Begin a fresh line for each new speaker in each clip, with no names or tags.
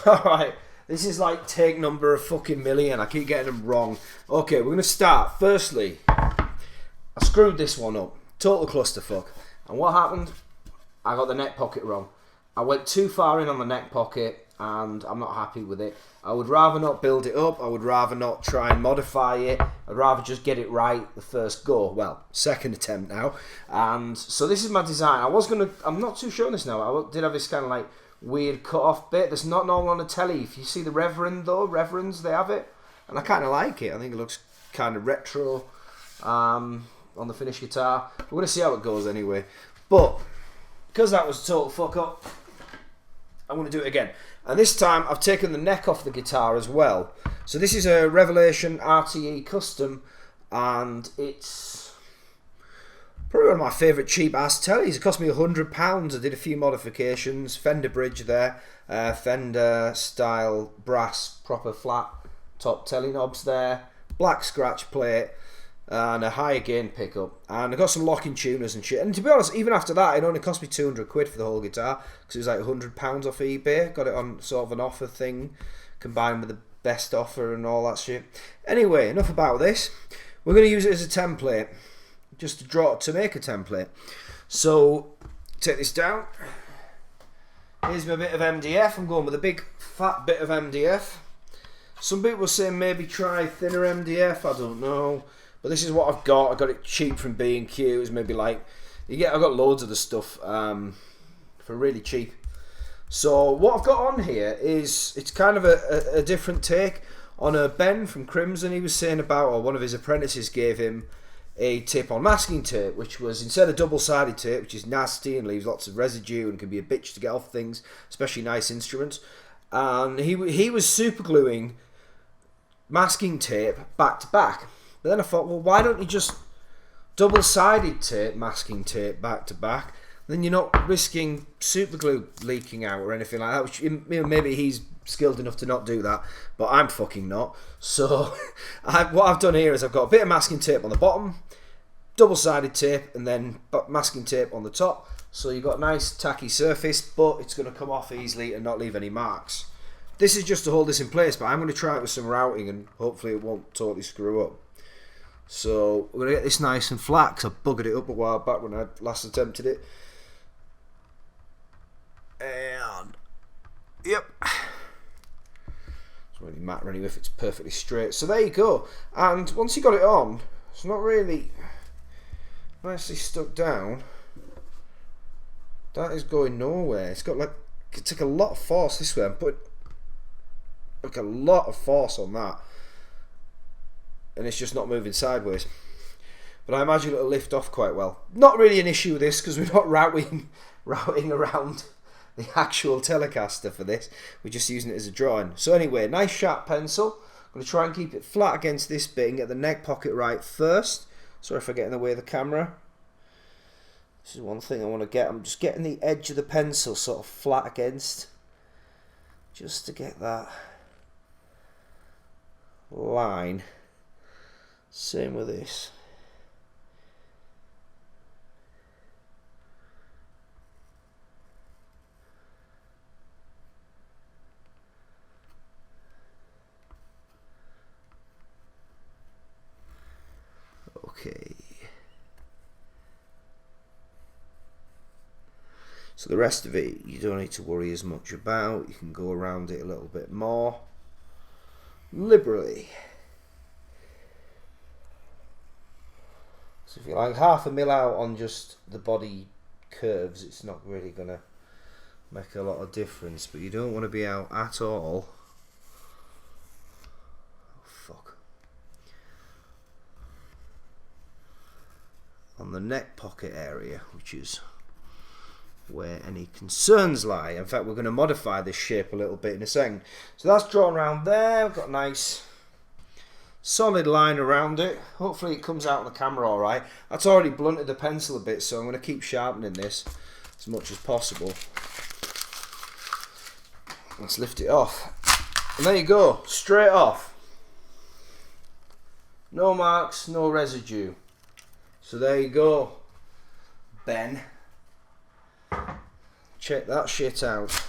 Alright, this is like take number of fucking million. I keep getting them wrong. Okay, we're going to start. Firstly, I screwed this one up. Total clusterfuck. And what happened? I got the neck pocket wrong. I went too far in on the neck pocket and I'm not happy with it. I would rather not build it up. I would rather not try and modify it. I'd rather just get it right the first go. Well, second attempt now. And so this is my design. I'm not too sure on this now. I did have this kind of like weird cut off bit that's not normal on a telly. If you see the Reverends, they have it. And I kind of like it. I think it looks kind of retro on the finished guitar. We're going to see how it goes anyway. But because that was a total fuck up, I'm going to do it again. And this time I've taken the neck off the guitar as well. So this is a Revelation RTE Custom, and it's probably one of my favourite cheap ass tellies. It cost me £100. I did a few modifications. Fender bridge there, Fender style brass proper flat top telly knobs there, black scratch plate, and a higher gain pickup, and I got some locking tuners and shit. And to be honest, even after that, it only cost me £200 for the whole guitar because it was like £100 off eBay. Got it on sort of an offer thing, combined with the best offer and all that shit. Anyway, enough about this. We're going to use it as a template, just to make a template. So take this down. Here's my bit of MDF. I'm going with a big fat bit of MDF. Some people say maybe try thinner MDF. I don't know. But this is what I've got. I got it cheap from B&Q. It was maybe like, I got loads of the stuff for really cheap. So what I've got on here is, it's kind of a different take on a Ben from Crimson. He was saying about, or one of his apprentices gave him a tip on masking tape, which was, instead of double-sided tape, which is nasty and leaves lots of residue and can be a bitch to get off things, especially nice instruments. And he was super gluing masking tape back to back. But then I thought, well, why don't you just double-sided tape masking tape back to back? Then you're not risking super glue leaking out or anything like that. Which, maybe he's skilled enough to not do that, but I'm fucking not. So what I've done here is I've got a bit of masking tape on the bottom, double-sided tape, and then masking tape on the top. So you've got a nice tacky surface, but it's going to come off easily and not leave any marks. This is just to hold this in place, but I'm going to try it with some routing and hopefully it won't totally screw up. So we're going to get this nice and flat, because I buggered it up a while back when I last attempted it. And yep, it's really matter anyway if it's perfectly straight. So there you go. And once you got it on, it's not really nicely stuck down. That is going nowhere. It's got like, it took a lot of force this way. I'm putting like a lot of force on that, and it's just not moving sideways. But I imagine it'll lift off quite well. Not really an issue with this because we're not routing around the actual Telecaster for this. We're just using it as a drawing. So anyway, nice sharp pencil. I'm going to try and keep it flat against this bit and get the neck pocket right first. Sorry if I get in the way of the camera. This is one thing I want to get. I'm just getting the edge of the pencil sort of flat against, just to get that line. Same with this. Okay. So the rest of it you don't need to worry as much about. You can go around it a little bit more liberally. So if you're like half a mil out on just the body curves, it's not really going to make a lot of difference, but you don't want to be out at all. Oh, fuck. On the neck pocket area, which is where any concerns lie. In fact, we're going to modify this shape a little bit in a second. So that's drawn around there. We've got a nice solid line around it. Hopefully it comes out on the camera alright. That's already blunted the pencil a bit, so I'm going to keep sharpening this as much as possible. Let's lift it off. And there you go, straight off. No marks, no residue. So there you go, Ben. Check that shit out.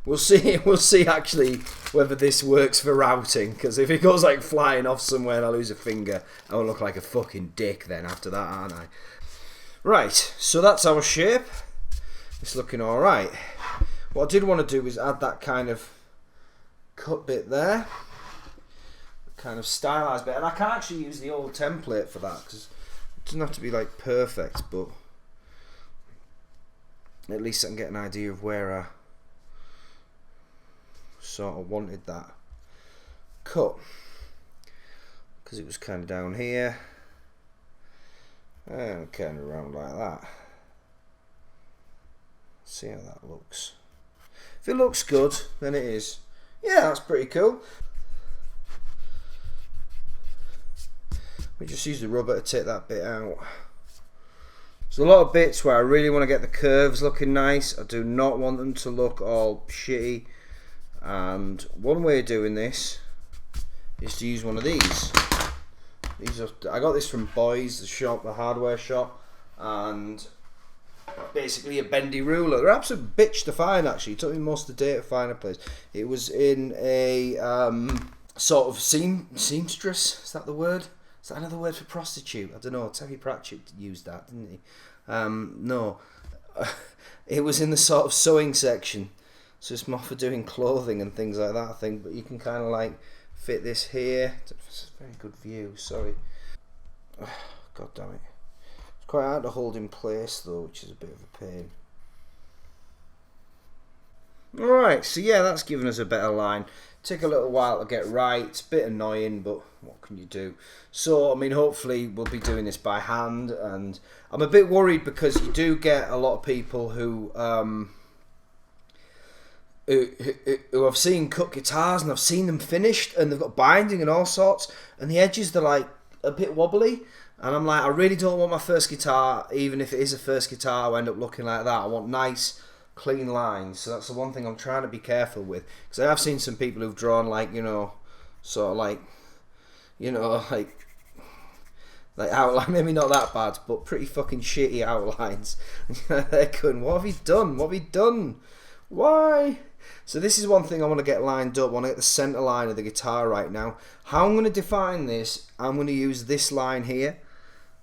We'll see. We'll see actually whether this works for routing. Because if it goes like flying off somewhere and I lose a finger, I will look like a fucking dick then after that, aren't I? Right. So that's our shape. It's looking all right. What I did want to do is add that kind of cut bit there, kind of stylized bit, and I can actually use the old template for that because it doesn't have to be like perfect, but at least I can get an idea of where I sort of wanted that cut, because it was kind of down here and kind of around like that. See how that looks. If it looks good, then it is. Yeah, that's pretty cool. We just use the rubber to take that bit out. There's a lot of bits where I really want to get the curves looking nice. I do not want them to look all shitty. And one way of doing this is to use one of these. I got this from Boys, the shop, the hardware shop, and basically a bendy ruler. They're absolute bitch to find actually. It took me most of the day to find a place. It was in a sort of seamstress, is that the word? Is that another word for prostitute? I don't know. Terry Pratchett used that, didn't he? No. It was in the sort of sewing section. So it's more for doing clothing and things like that, I think. But you can kind of like fit this here. It's a very good view, sorry. God damn it. It's quite hard to hold in place though, which is a bit of a pain. Alright, so yeah, that's given us a better line. Take a little while to get right. It's a bit annoying, but what can you do? So, I mean, hopefully we'll be doing this by hand, and I'm a bit worried because you do get a lot of people who I've seen cut guitars and I've seen them finished and they've got binding and all sorts, and the edges, they're like a bit wobbly, and I'm like, I really don't want my first guitar, even if it is a first guitar, I end up looking like that. I want nice clean lines. So that's the one thing I'm trying to be careful with, because I have seen some people who've drawn like, you know, sort of like, you know, like outline, maybe not that bad, but pretty fucking shitty outlines. They're going, what have you done? What have you done? Why? So this is one thing I want to get lined up. I want to get the center line of the guitar right now. How I'm going to define this, I'm going to use this line here.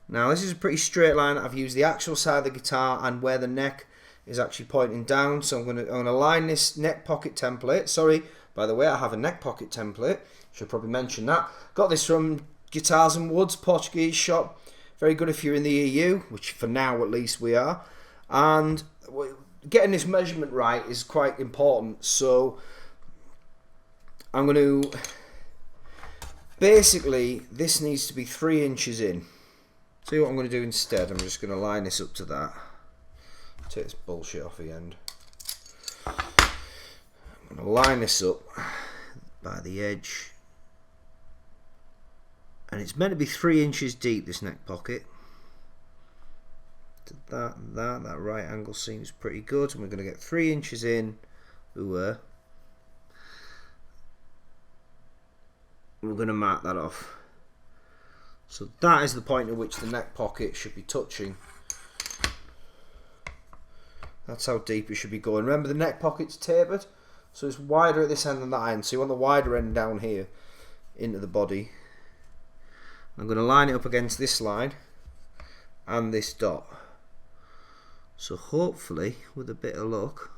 Now this is a pretty straight line. I've used the actual side of the guitar and where the neck is actually pointing down. So I'm going to line this neck pocket template. Sorry, by the way, I have a neck pocket template. Should probably mention that. Got this from Guitars and Woods, Portuguese shop. Very good if you're in the EU, which for now at least we are. And getting this measurement right is quite important. So I'm going to, basically this needs to be 3 inches in. See what I'm going to do instead. I'm just going to line this up to that. Take this bullshit off the end. I'm going to line this up by the edge, and it's meant to be 3 inches deep, this neck pocket. To that right angle seems pretty good, and we're going to get 3 inches in. We're going to mark that off. So that is the point at which the neck pocket should be touching. That's how deep it should be going. Remember, the neck pocket's tapered, so it's wider at this end than that end. So you want the wider end down here into the body. I'm going to line it up against this line and this dot. So hopefully, with a bit of luck,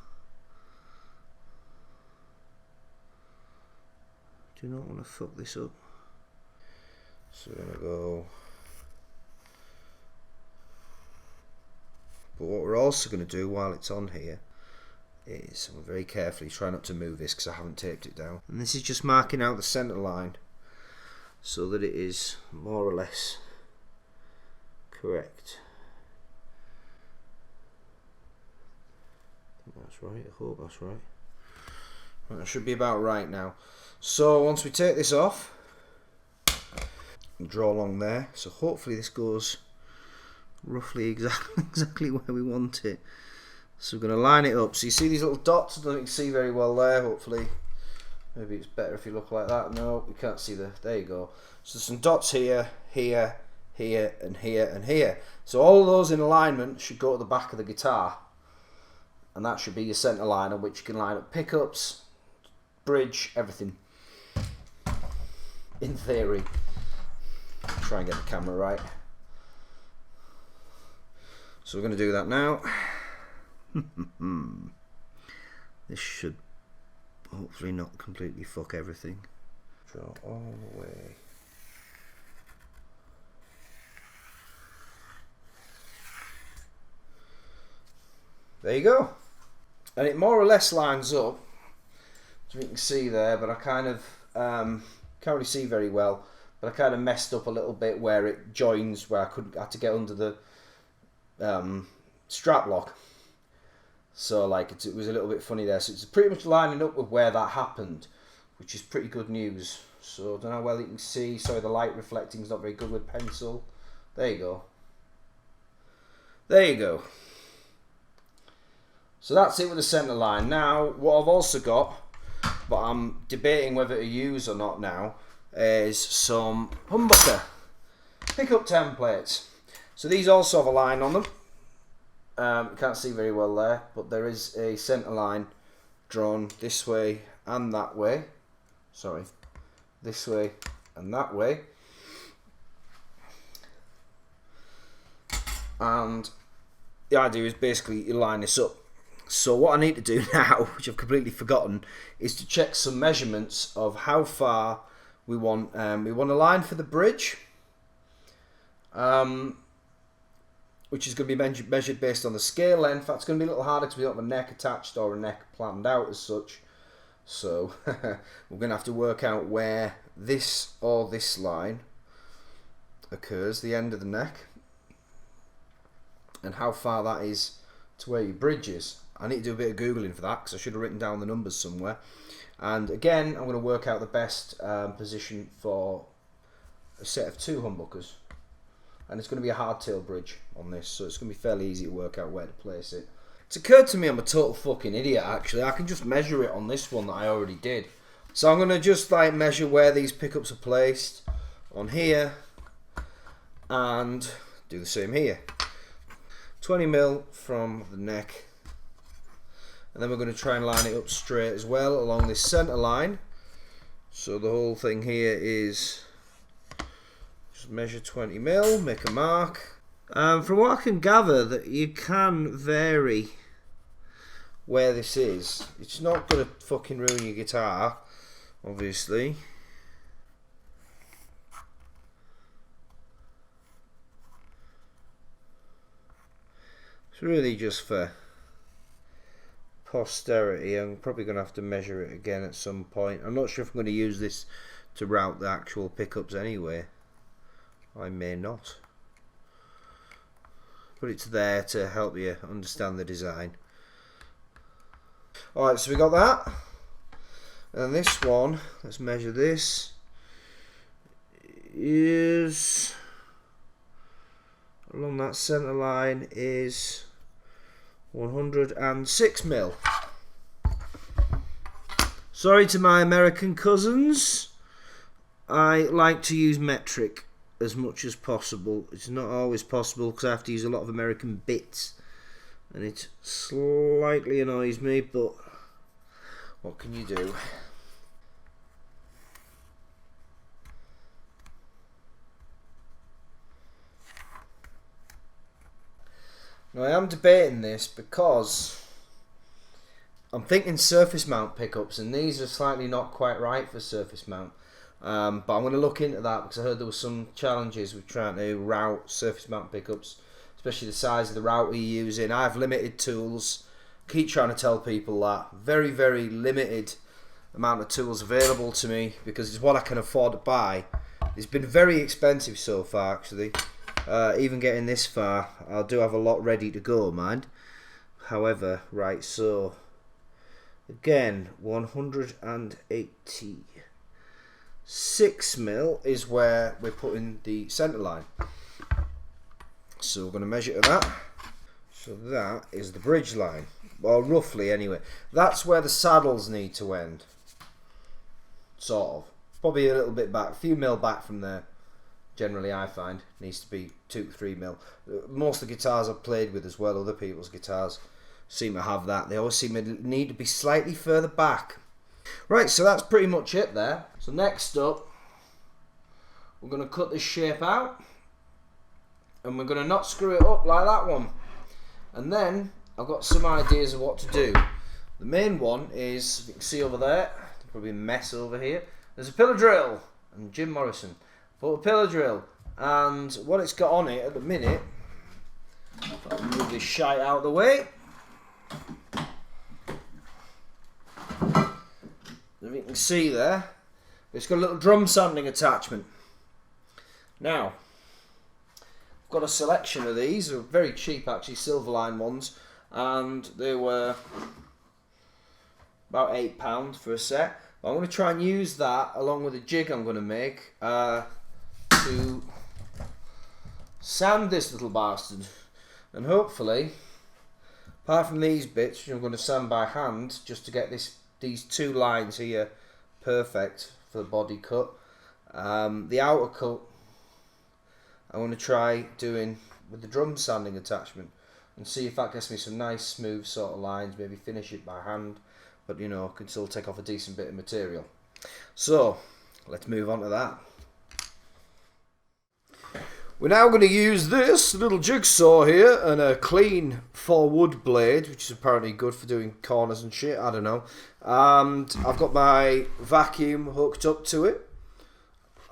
do not want to fuck this up. So we're going to go. But what we're also going to do while it's on here is, I'm very carefully try not to move this because I haven't taped it down. And this is just marking out the centre line so that it is more or less correct. I think that's right, I hope that's right. That should be about right now. So once we take this off, and draw along there, so hopefully this goes roughly exactly where we want it. So we're going to line it up. So you see these little dots? I don't think you can see very well there, hopefully. Maybe it's better if you look like that. No, we can't see the, there you go. So some dots here, here, here, and here, and here. So all of those in alignment should go to the back of the guitar. and that should be your centre line on which you can line up pickups, bridge, everything. In theory. Try and get the camera right. So we're going to do that now. This should hopefully not completely fuck everything. Draw all the way. There you go. And it more or less lines up, as you can see there, but I kind of can't really see very well, but I kind of messed up a little bit where it joins, where I had to get under the strap lock. So like it was a little bit funny there. So it's pretty much lining up with where that happened, which is pretty good news. So I don't know how well you can see. Sorry, the light reflecting is not very good with pencil. There you go. There you go. So that's it with the centre line. Now, what I've also got, but I'm debating whether to use or not now, is some Humbucker pickup templates. So these also have a line on them. You can't see very well there, but there is a centre line drawn this way and that way. Sorry, this way and that way. And the idea is basically you line this up. So what I need to do now, which I've completely forgotten, is to check some measurements of how far we want a line for the bridge, which is going to be measured based on the scale length. That's going to be a little harder because we don't have a neck attached or a neck planned out as such. So we're going to have to work out where this or this line occurs, the end of the neck, and how far that is to where your bridge is. I need to do a bit of Googling for that because I should have written down the numbers somewhere. And again, I'm going to work out the best position for a set of 2 humbuckers. And it's going to be a hardtail bridge on this, so it's going to be fairly easy to work out where to place it. It's occurred to me I'm a total fucking idiot actually. I can just measure it on this one that I already did. So I'm going to just like measure where these pickups are placed on here and do the same here. 20mm from the neck, and then we're going to try and line it up straight as well along this centre line. So the whole thing here is just measure 20mm, make a mark. From what I can gather, that you can vary where this is. It's not going to fucking ruin your guitar, obviously. It's really just for posterity. I'm probably going to have to measure it again at some point. I'm not sure if I'm going to use this to route the actual pickups anyway. I may not. But it's there to help you understand the design. Alright, so we got that. And this one, let's measure this, is along that centre line is 106mm. Sorry to my American cousins, I like to use metric as much as possible. It's not always possible because I have to use a lot of American bits and it slightly annoys me, but what can you do? Now I am debating this because I'm thinking surface mount pickups, and these are slightly not quite right for surface mount. But I'm going to look into that because I heard there were some challenges with trying to route surface mount pickups, especially the size of the router you're using. I have limited tools. Keep trying to tell people that. Very, very limited amount of tools available to me because it's what I can afford to buy. It's been very expensive so far actually. Even getting this far, I do have a lot ready to go, mind. However, right, so again, 186mm is where we're putting the centre line. So we're going to measure to that. So that is the bridge line, well, roughly anyway. That's where the saddles need to end, sort of. Probably a little bit back, a few mil back from there. Generally, I find needs to be 2 to 3mm. Most of the guitars I've played with as well, other people's guitars, seem to have that. They always seem to need to be slightly further back. Right, so that's pretty much it there. So next up, we're going to cut this shape out, and we're going to not screw it up like that one. And then I've got some ideas of what to do. The main one is, if you can see over there, probably a mess over here, there's a pillar drill, and Jim Morrison bought a pillar drill, and what it's got on it at the minute, I'll move this shite out of the way. If you can see there, it's got a little drum sanding attachment. Now, I've got a selection of these. They're very cheap actually, Silverline ones, and they were about £8 for a set. But I'm going to try and use that along with a jig I'm going to make to sand this little bastard. And hopefully, apart from these bits, which I'm going to sand by hand just to get these two lines here perfect for the body cut. The outer cut I want to try doing with the drum sanding attachment and see if that gets me some nice smooth sort of lines, maybe finish it by hand, but you know, can still take off a decent bit of material. So let's move on to that. We're now going to use this little jigsaw here and a clean 4-wood blade, which is apparently good for doing corners and shit, I don't know. And I've got my vacuum hooked up to it.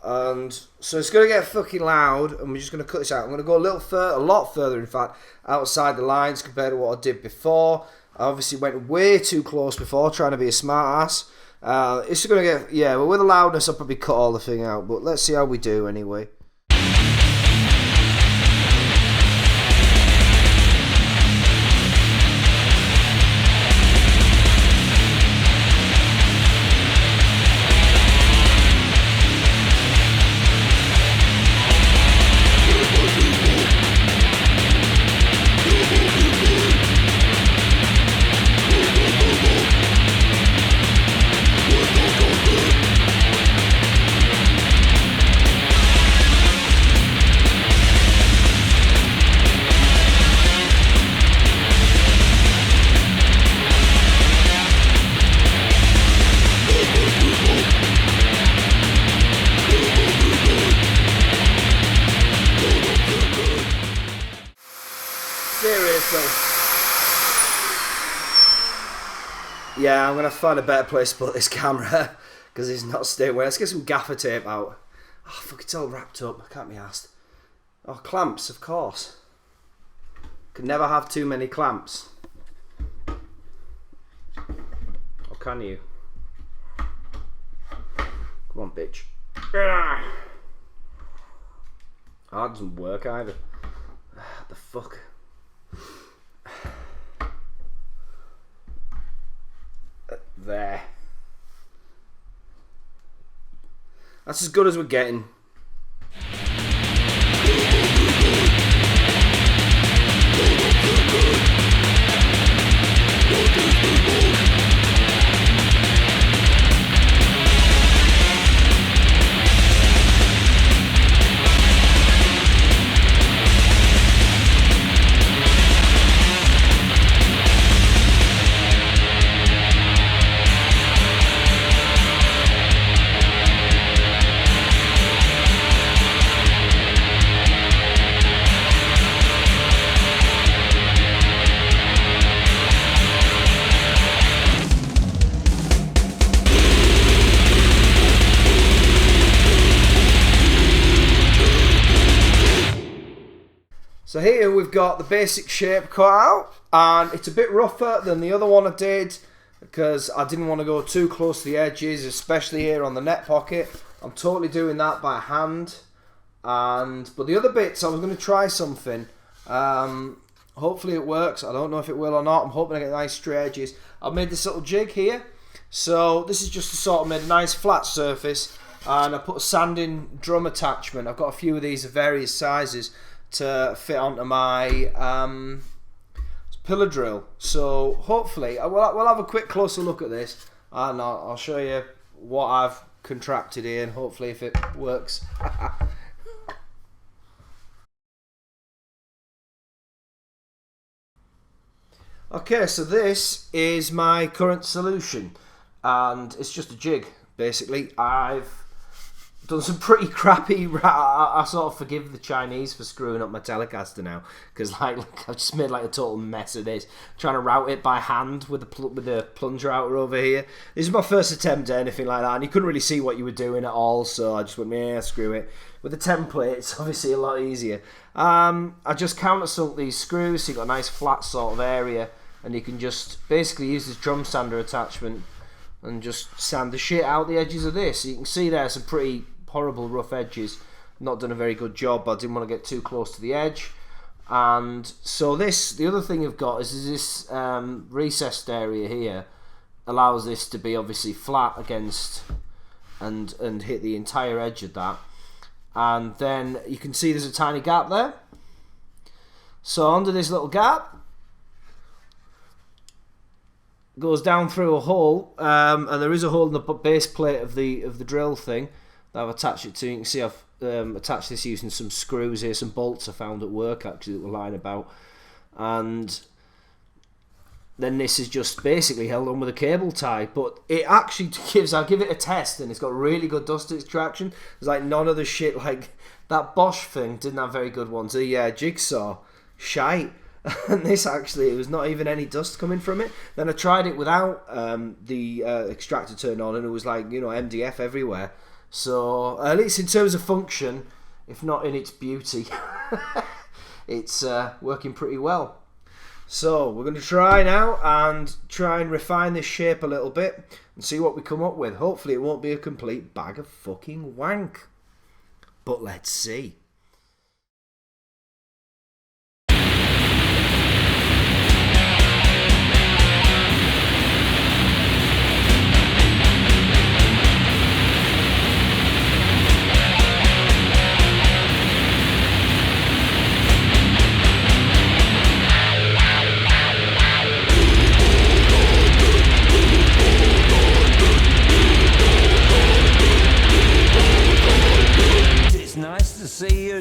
And so it's going to get fucking loud, and we're just going to cut this out. I'm going to go a lot further in fact, outside the lines compared to what I did before. I obviously went way too close before, trying to be a smart ass. It's going to get, yeah, well, with the loudness I'll probably cut all the thing out, but let's see how we do anyway. Yeah, I'm going to find a better place to put this camera because it's not staying away. Let's get some gaffer tape out. Oh, fuck, it's all wrapped up. I can't be asked. Oh, clamps, of course. Can never have too many clamps. Or can you? Come on, bitch. Oh, that doesn't work either. What the fuck? There. That's as good as we're getting. So here we've got the basic shape cut out, and it's a bit rougher than the other one I did because I didn't want to go too close to the edges, especially here on the net pocket. I'm totally doing that by hand. But the other bits, I was going to try something. Hopefully it works. I don't know if it will or not. I'm hoping I get nice straight edges. I've made this little jig here. So this is just to sort of make a nice flat surface, and I put a sanding drum attachment. I've got a few of these of various sizes to fit onto my pillar drill. So hopefully we'll have a quick closer look at this, and I'll show you what I've contracted here, and hopefully if it works. Okay, so this is my current solution, and it's just a jig, basically. I've done some pretty crappy... I sort of forgive the Chinese for screwing up my Telecaster now, because like I've just made like a total mess of this, trying to route it by hand with the plunger router over here. This is my first attempt at anything like that, and you couldn't really see what you were doing at all, so I just went, yeah, screw it. With the template, it's obviously a lot easier. I just countersunk these screws, so you've got a nice flat sort of area, and you can just basically use this drum sander attachment and just sand the shit out the edges of this. You can see there some pretty horrible rough edges. Not done a very good job, but I didn't want to get too close to the edge. And so the other thing you've got is this recessed area here allows this to be obviously flat against and hit the entire edge of that. And then you can see there's a tiny gap there. So under this little gap goes down through a hole, and there is a hole in the base plate of the drill thing that I've attached it to. You can see I've attached this using some screws here, some bolts I found at work actually that were lying about, and then this is just basically held on with a cable tie. But it actually I'll give it a test, and it's got really good dust extraction. There's like none of the shit, like that Bosch thing didn't have very good ones. The Jigsaw, shite. And this actually, it was not even any dust coming from it. Then I tried it without the extractor turned on, and it was like, you know, MDF everywhere. So at least in terms of function, if not in its beauty, it's working pretty well. So we're going to try now and try and refine this shape a little bit and see what we come up with. Hopefully it won't be a complete bag of fucking wank, but let's see.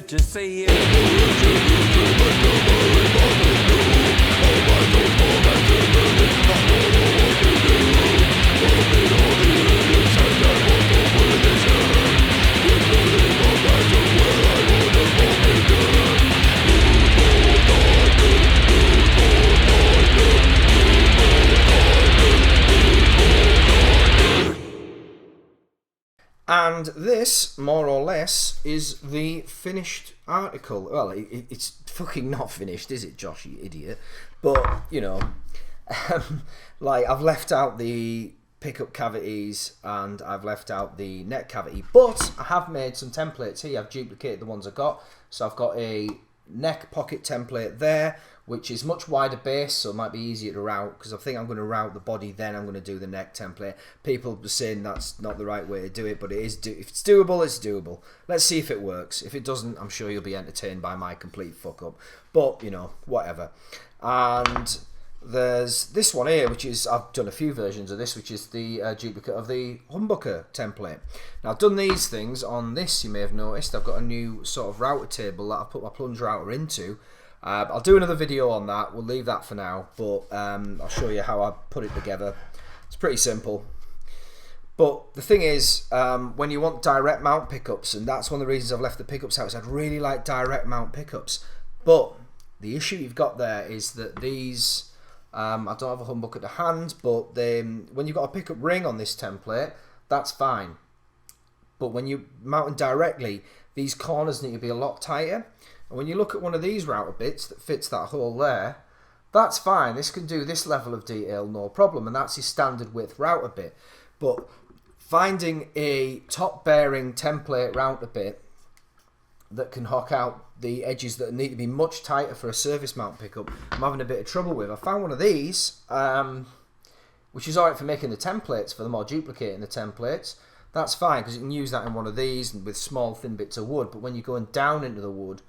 To see you.
And this, more or less, is the finished article. Well, it's fucking not finished, is it, Josh, you idiot? But, you know, like, I've left out the pickup cavities and I've left out the neck cavity. But I have made some templates here. I've duplicated the ones I got. So I've got a neck pocket template there, which is much wider base, so it might be easier to route, because I think I'm going to route the body, then I'm going to do the neck template. People are saying that's not the right way to do it, but it is. If it's doable, it's doable. Let's see if it works. If it doesn't, I'm sure you'll be entertained by my complete fuck up. But, you know, whatever. And there's this one here, which is, I've done a few versions of this, which is the duplicate of the Humbucker template. Now, I've done these things on this, you may have noticed. I've got a new sort of router table that I've put my plunger router into. I'll do another video on that. We'll leave that for now, but I'll show you how I put it together. It's pretty simple. But the thing is, when you want direct mount pickups, and that's one of the reasons I've left the pickups out, is I'd really like direct mount pickups. But the issue you've got there is that these, I don't have a humbucker to hand, but when you've got a pickup ring on this template, that's fine. But when you mount them directly, these corners need to be a lot tighter. And when you look at one of these router bits that fits that hole there, that's fine. This can do this level of detail, no problem. And that's your standard width router bit. But finding a top bearing template router bit that can hock out the edges that need to be much tighter for a surface mount pickup, I'm having a bit of trouble with. I found one of these, which is alright for making the templates for them, or duplicating the templates. That's fine, because you can use that in one of these with small thin bits of wood. But when you're going down into the wood,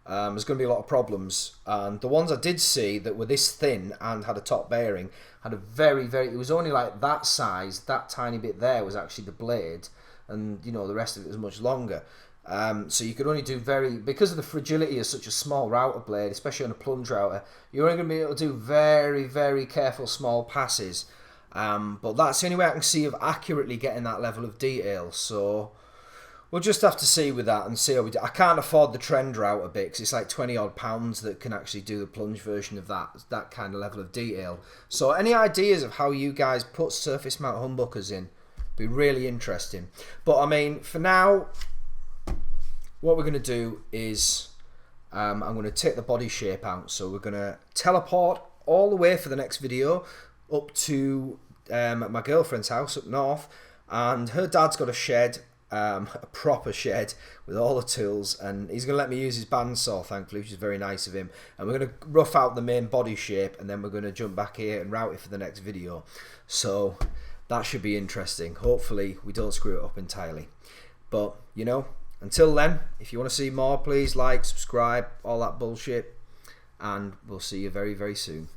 there's going to be a lot of problems. And the ones I did see that were this thin and had a top bearing had a very, it was only like that size, that tiny bit there was actually the blade, and you know, the rest of it was much longer. So you could only do because of the fragility of such a small router blade, especially on a plunge router, you're only going to be able to do very, very careful small passes. But that's the only way I can see of accurately getting that level of detail. So we'll just have to see with that and see how we do. I can't afford the trend router bit because it's like 20 odd pounds that can actually do the plunge version of that kind of level of detail. So any ideas of how you guys put surface mount humbuckers in? Be really interesting. But I mean, for now, what we're going to do is I'm going to take the body shape out. So we're going to teleport all the way for the next video up to my girlfriend's house up north, and her dad's got a shed, a proper shed with all the tools, and he's going to let me use his bandsaw, thankfully, which is very nice of him. And we're going to rough out the main body shape, and then we're going to jump back here and route it for the next video. So that should be interesting. Hopefully we don't screw it up entirely. But, you know, until then, if you want to see more, please like, subscribe, all that bullshit. And we'll see you very, very soon.